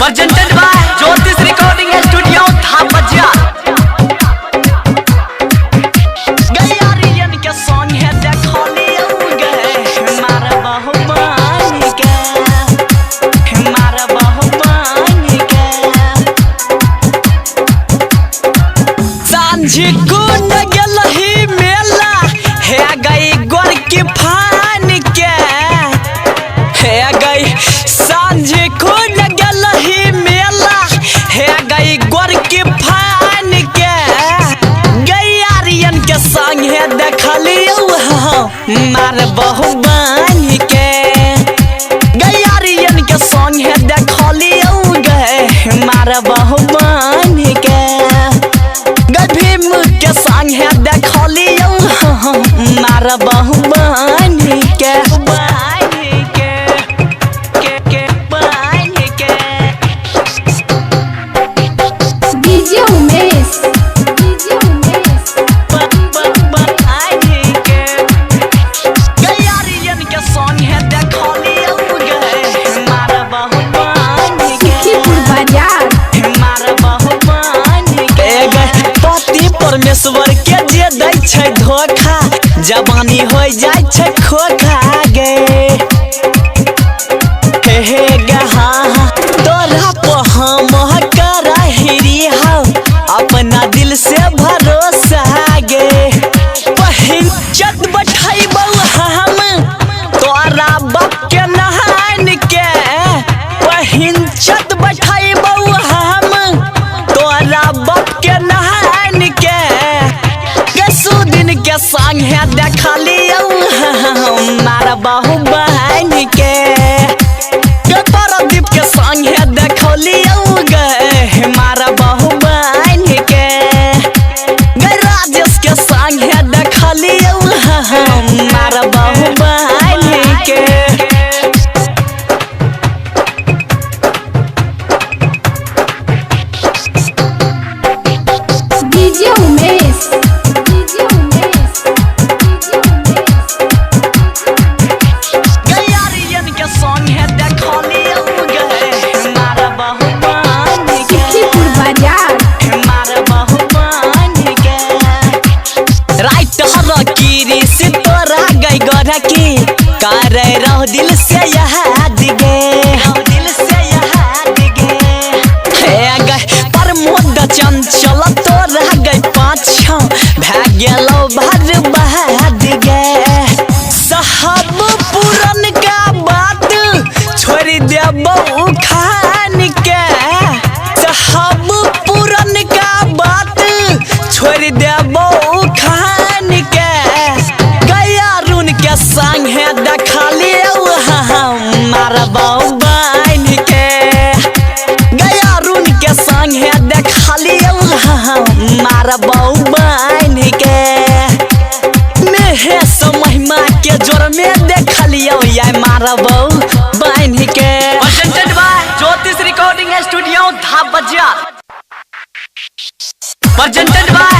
presented by Jyotis Recording Studio Thapajia। गैयारियन के संग है देखली गए हमारा बहुमान के हमारा बहुमान के सांझ को न गेलही मेला है गई गोर की फान के है गई सांझ को न गेलही मेला है गई गोर की फान के गैयारियन के संग है देखली मार बहुमान के गैयारियन के संग है देखली गए मार बहुमान के भीम के संग है देखली मार बहुमान के डीजे उमेश गैयारियन के संग है देखली गए मार बहुमान के बाजार मार बहुमान के पति परमेश्वर के जे दै छै धोखा जवानी हो जाय छै खोखा गे हे गहा तोरा पे हम करहिरी हो अपना दिल से भरोसा गे पहिन चत बैठैबौ हम तोरा बाप के नहान के पहिन चत बैठैबौ हम तोरा बाप के नहान के कसु दिन के संग है देखली मार बहु बहन के परदीप के संग है देखली गए मार बहु बहन के राजेश के संग है देखली मार बहु बहन के डीजे उमेश गैयारियन के संग है देखली गए मार बहुमान के बाजार मार बहुमान के राइट हर कीरी से तोरा गई गोरा की करे रहो दिल से याद गे दिल से याद गे हे गए प्रमोद चंचल तोरा गई पाछा भै गेलो भर बहाद गे साहब पुरन का बात छोड़ देबो खान के साहब पुरन का बात छोड़ देबो खान के गैयारुन के संग है देखली मार बहुमान के गैयारुन के संग है देखली मार बहुमान के मेहे महिमा के जोर में देखलियो या मार बहुमान के presented by Jyotis Recording Studio Thapajia presented by